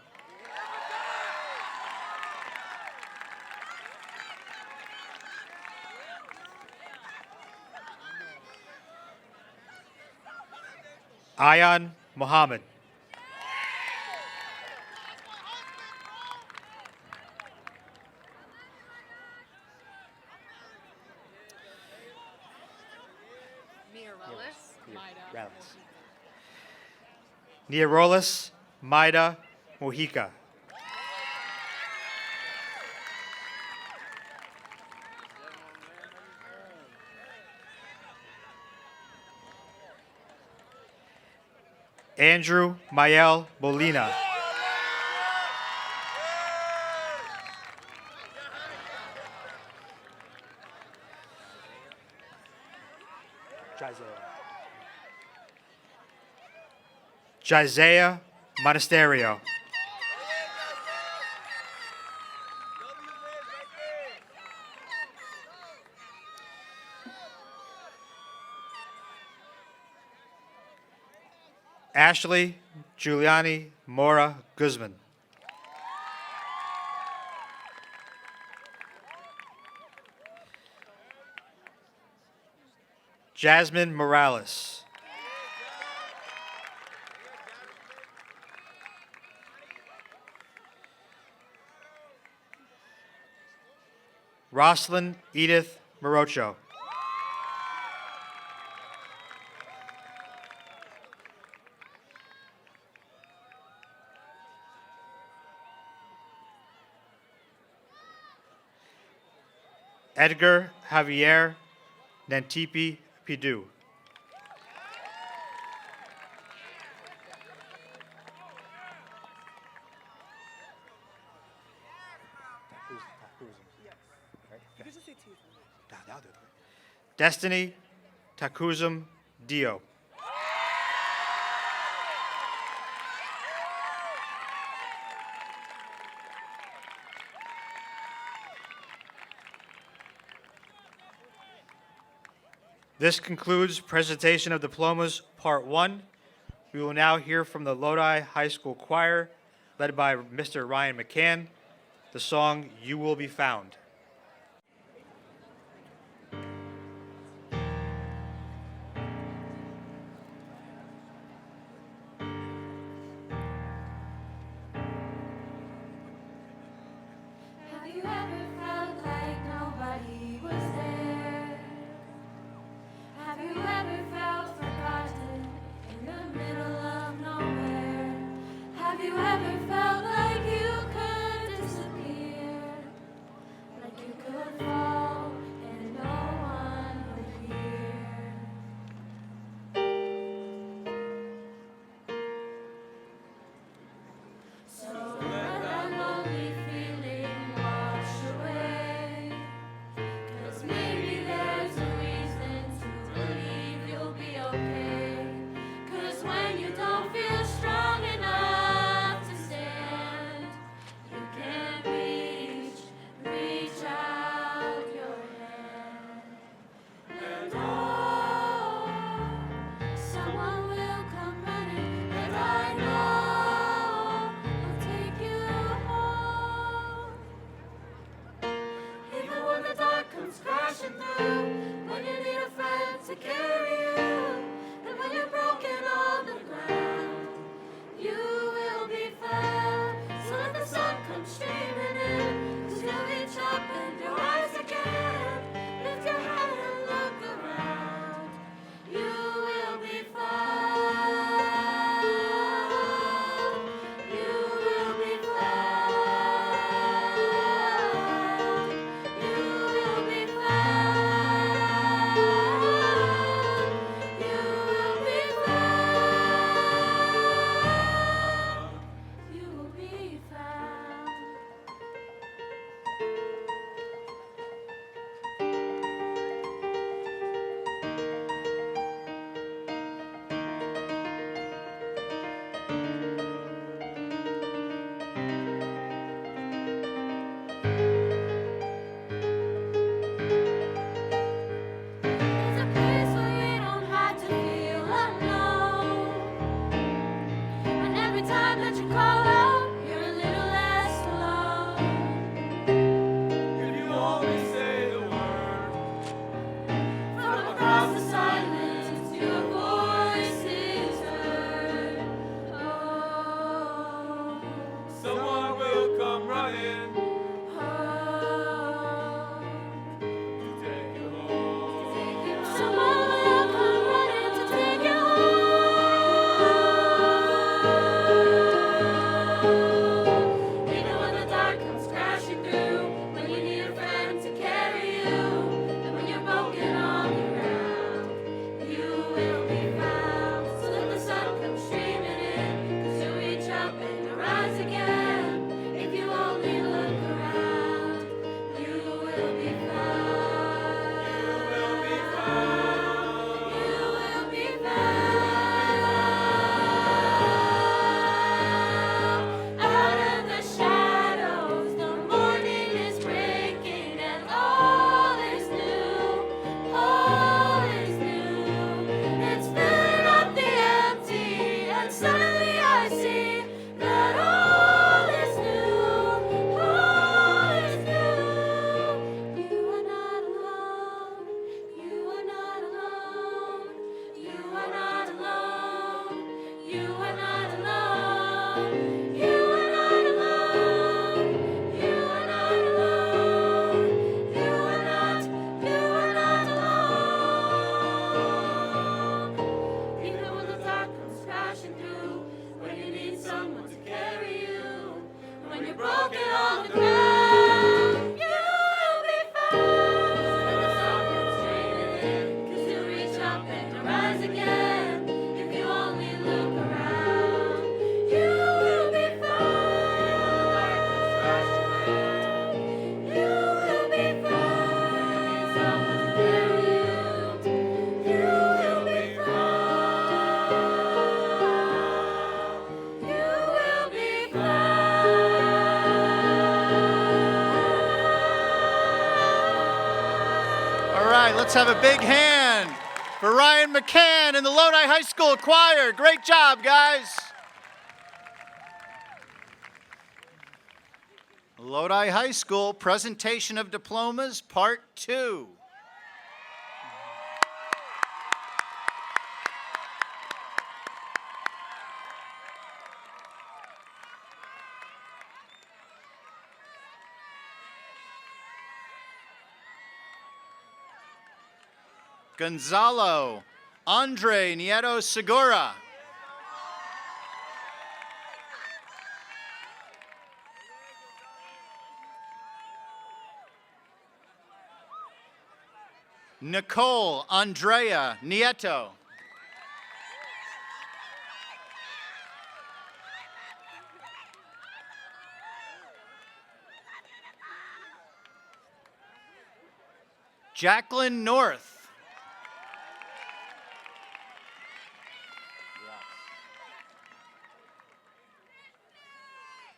Speaker 8: Ayan Mohammed. Nierolis Maida Mojica. Andrew Mael Molina. Jisaiah Monasterio. Ashley Giuliani Mora Guzman. Jasmine Morales. Roslyn Edith Morocho. Edgar Javier Nantipi Pidu. Destiny Takuzum Dio. This concludes presentation of diplomas part 1. We will now hear from the Lodi High School Choir, led by Mr. Ryan McCann, the song You Will Be Found.
Speaker 9: you ever felt like nobody was there? Have you ever felt forgotten in the middle of nowhere? Have you ever felt like you could disappear? Like you could fall and no one would hear? So let that lonely feeling wash away. 'Cause maybe there's a reason to believe you'll be okay. 'Cause when you don't feel strong enough to stand, you can't reach out your hand. And oh, someone will come running, and I know will take you home. Even when the dark comes crashing through, when you need a friend to carry you, and when you're broken on the ground, you will be found. So let the sun come streaming in, 'cause you'll reach up and you'll rise again. Lift your head and look around, you will be found. You will be found. You will be found. You will be found. You will be found. It's a place where you don't have to feel alone. And every time that you call out, you're a little less alone.
Speaker 10: If you only say the word,
Speaker 9: From across the silence, your voice is heard. Oh,
Speaker 10: someone will come running
Speaker 9: oh.
Speaker 10: to take you home.
Speaker 9: Someone will come running to take you home. Even when the dark comes crashing through, when you need a friend to carry you, and when you're broken on the ground, you will be found. So let the sun come streaming in, 'cause you'll reach up and you'll rise again. If you only look around, you will be found. You will be found. You will be found. Out of the shadows, the morning is breaking, and all is new. All is new. It's filling up the empty, and suddenly I see that all is new. All is new. You are not alone. You are not alone. You are not alone. You are not alone. You are not alone. You are not alone. You are not alone. Even when the dark comes crashing through, when you need someone to carry you, when you're broken on the ground, you will be found. When the sun comes streaming in, 'cause you'll reach up and you'll rise again. If you only look around, you will be found. You will be found. Someone to carry you. You will be found. You will be found.
Speaker 2: All right, let's have a big hand for Ryan McCann and the Lodi High School Choir. Great job, guys. Lodi High School Presentation of Diplomas, Part 2.
Speaker 11: Gonzalo Andre Nieto Segura. Nicole Andrea Nieto. Jacqueline North.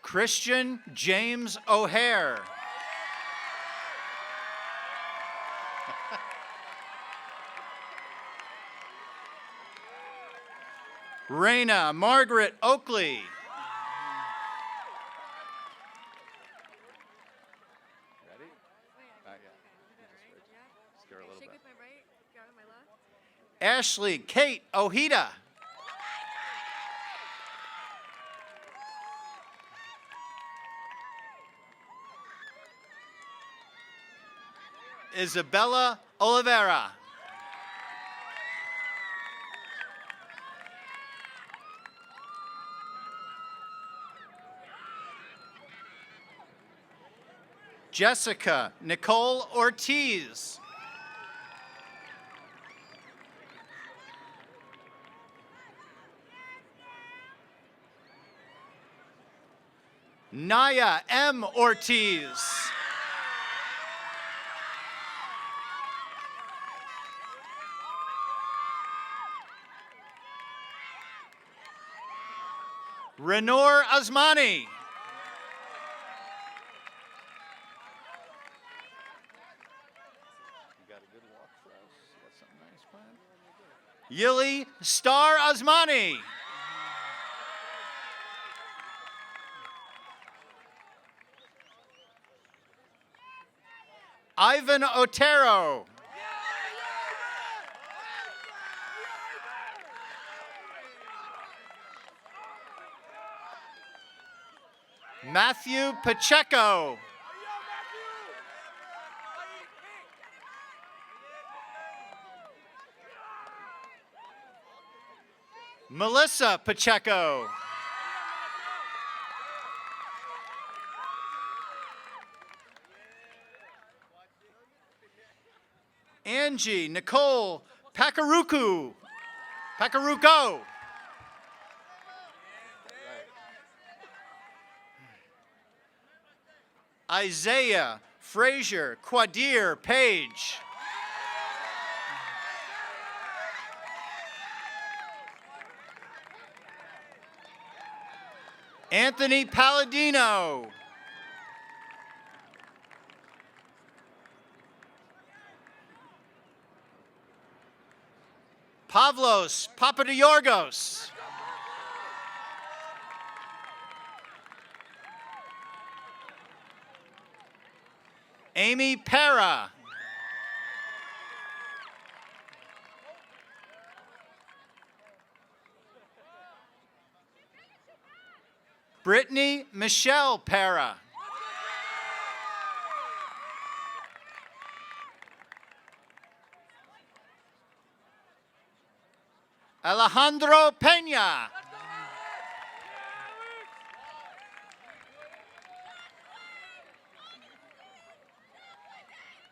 Speaker 11: Christian James O'Hare. Raina Margaret Oakley. Ready? Scare a little bit. Ashley Kate Ojeda. Isabella Oliveira. Jessica Nicole Ortiz. Naya M. Ortiz. Renor Asmani. Yili Star Asmani. Ivan Otero. Matthew Pacheco. Melissa Pacheco. Angie Nicole Pakaruko. Isaiah Frazier Quadir Page. Anthony Palladino. Pavlos Papadiorgos. Amy Para. Brittany Michelle Para. Alejandro Peña.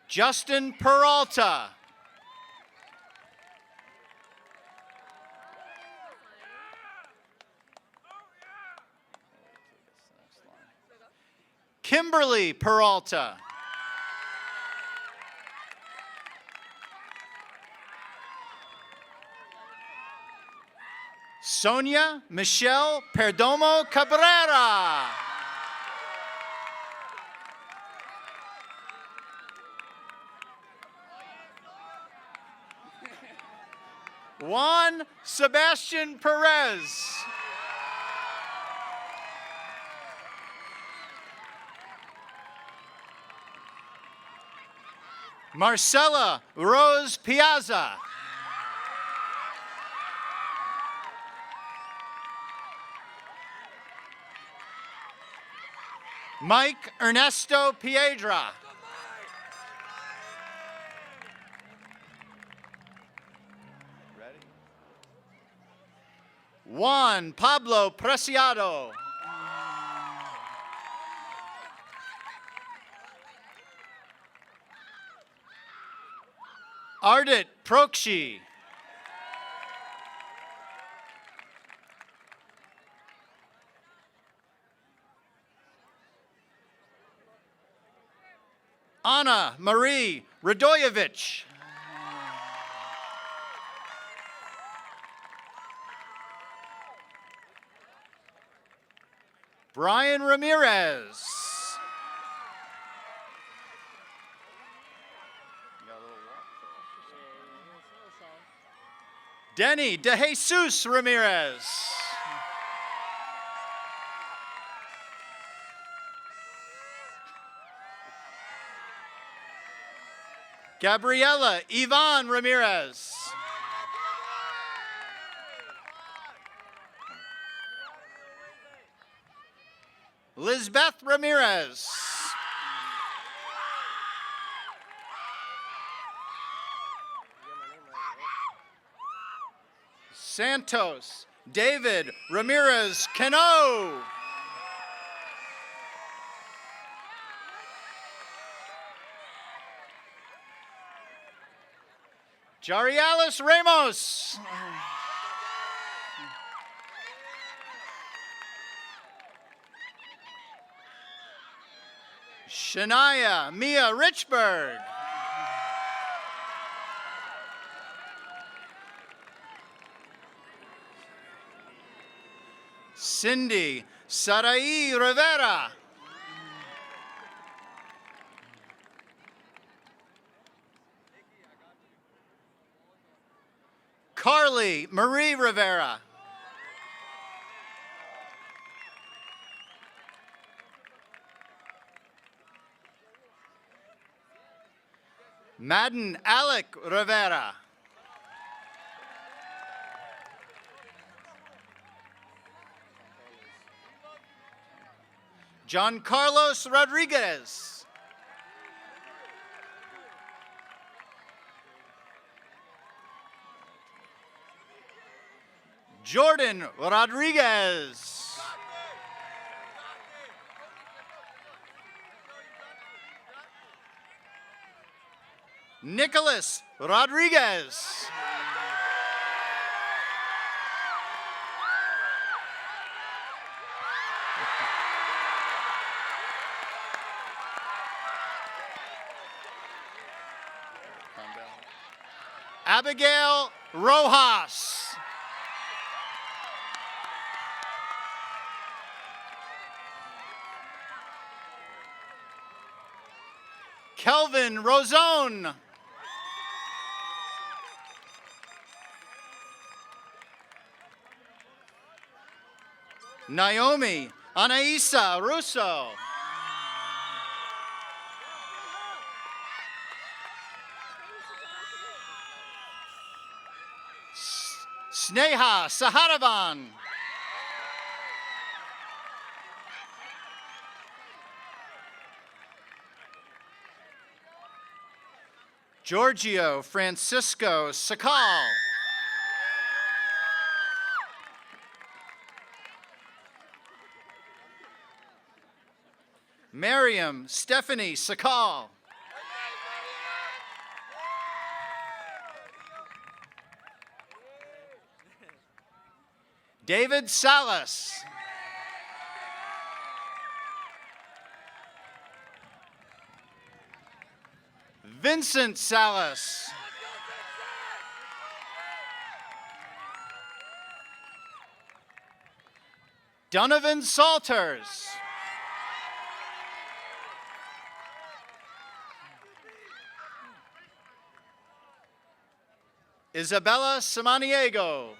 Speaker 11: Justin Peralta. Kimberly Peralta. Sonia Michelle Perdomo Cabrera. Juan Sebastian Perez. Marcella Rose Piazza. Mike Ernesto Piedra. Juan Pablo Preciado. Ardit Prokshi. Anna Marie Radoyevich. Brian Ramirez. Denny De Jesus Ramirez. Gabriela Ivan Ramirez. Lizbeth Ramirez. Santos David Ramirez Cano. Jarialis Ramos. Shania Mia Richburg. Cindy Sarai Rivera. Carly Marie Rivera. Madden Alec Rivera. John Carlos Rodriguez. Jordan Rodriguez. Nicholas Rodriguez. Abigail Rojas. Kelvin Rosone. Naomi Anaisa Russo. Sneha Saharavan. Giorgio Francisco Sakal. Miriam Stephanie Sakal. David Salas. Vincent Salas. Donovan Salters. Isabella Samaniego.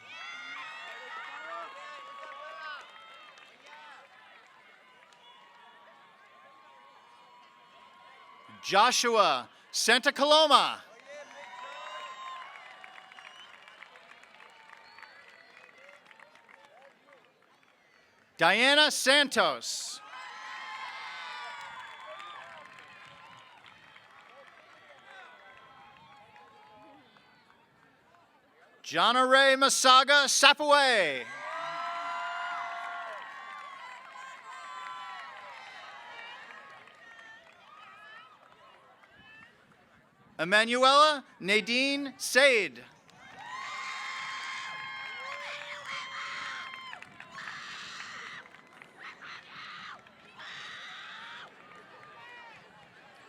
Speaker 11: Joshua Santa Coloma. Diana Santos. Jana Ray Masaga Sapaway. Emanuela Nadine Said.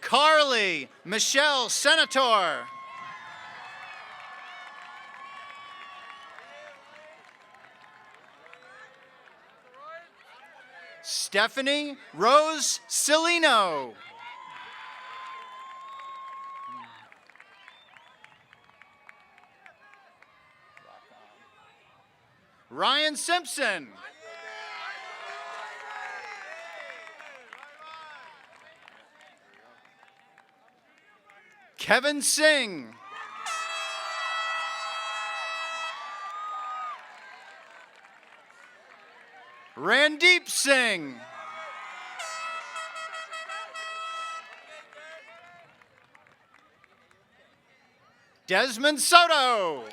Speaker 11: Carly Michelle Senator. Stephanie Rose Celino. Ryan Simpson. Kevin Singh. Randeep Singh. Desmond Soto.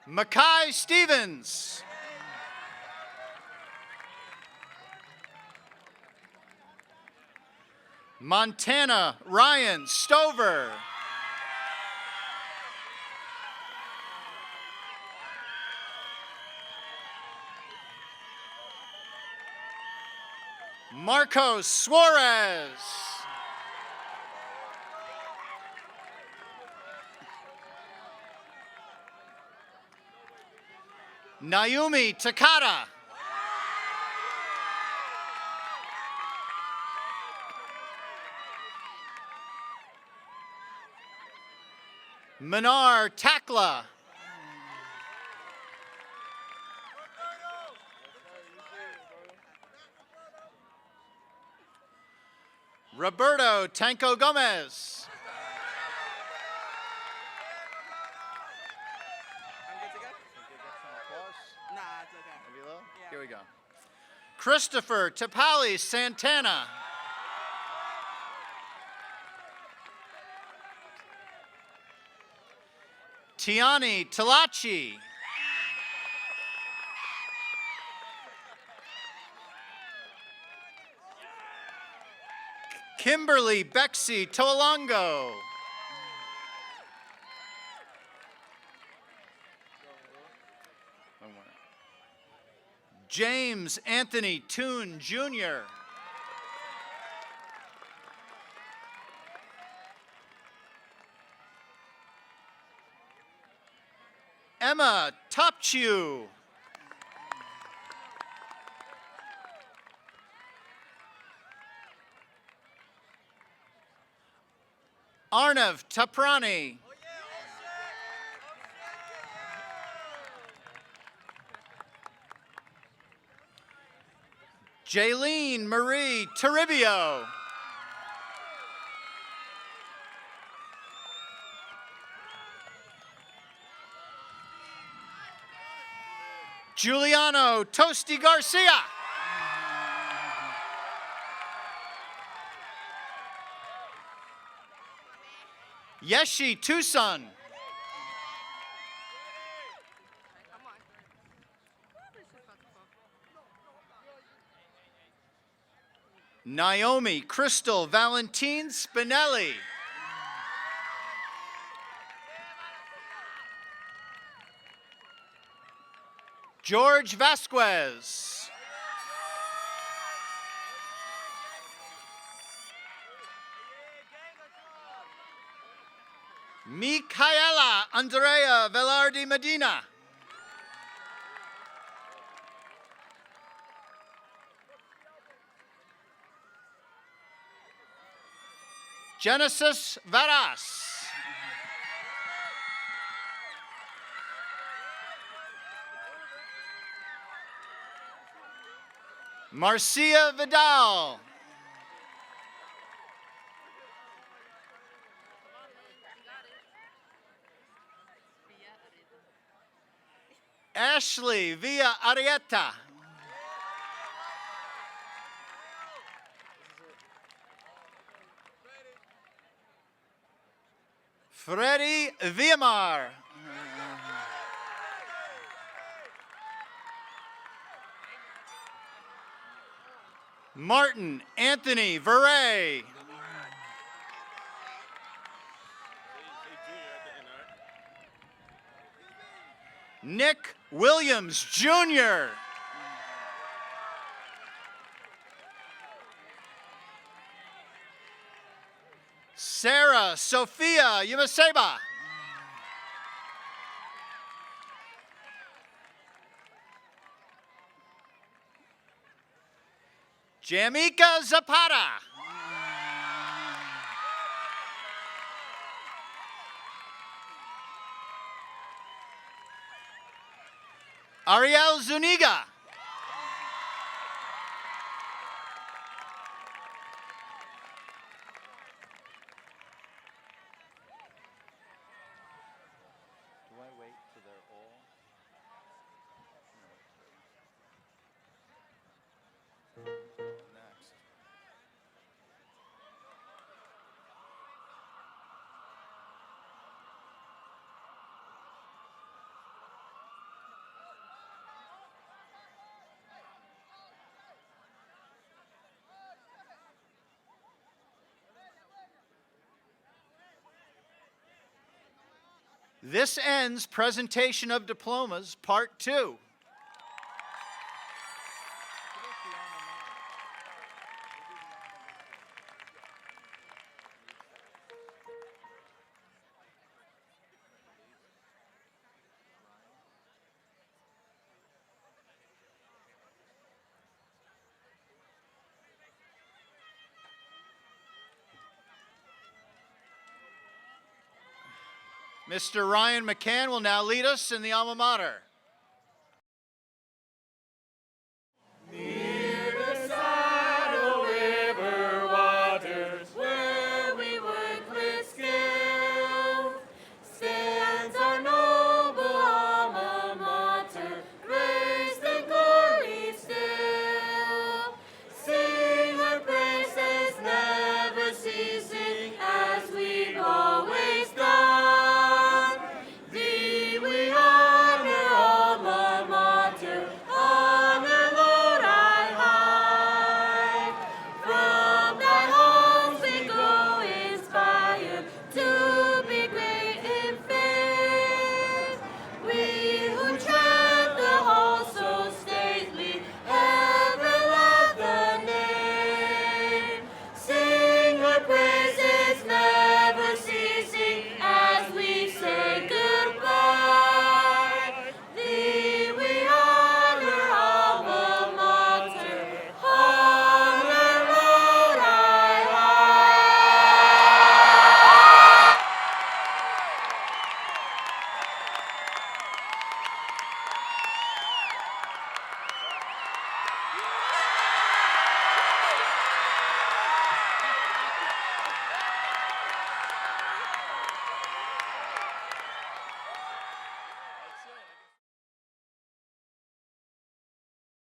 Speaker 11: Makai Stevens. Montana Ryan Stover. Marcos Suarez. Naomi Takata. Minar Takla. Roberto Tanco Gomez. Here we go. Christopher Tapali Santana. Tiani Talachi. Kimberly Bexy Toalongo. James Anthony Toon Jr. Emma Topchew. Arnav Taprani. Jaylene Marie Toribio. Giuliano Tosti Garcia. Yeshi Tucson. Naomi Crystal Valentine Spinelli. George Vasquez. Micaela Andrea Velarde Medina. Genesis Varas. Marcia Vidal. Ashley Villa Arieta. Freddie Villamar. Martin Anthony Veray. Nick Williams Jr. Sarah Sophia Yumaseba. Jamaica Zapata. Ariel Zuniga. Do I wait till they're all? Next. This ends presentation of diplomas, part 2. Mr. Ryan McCann will now lead us in the alma mater.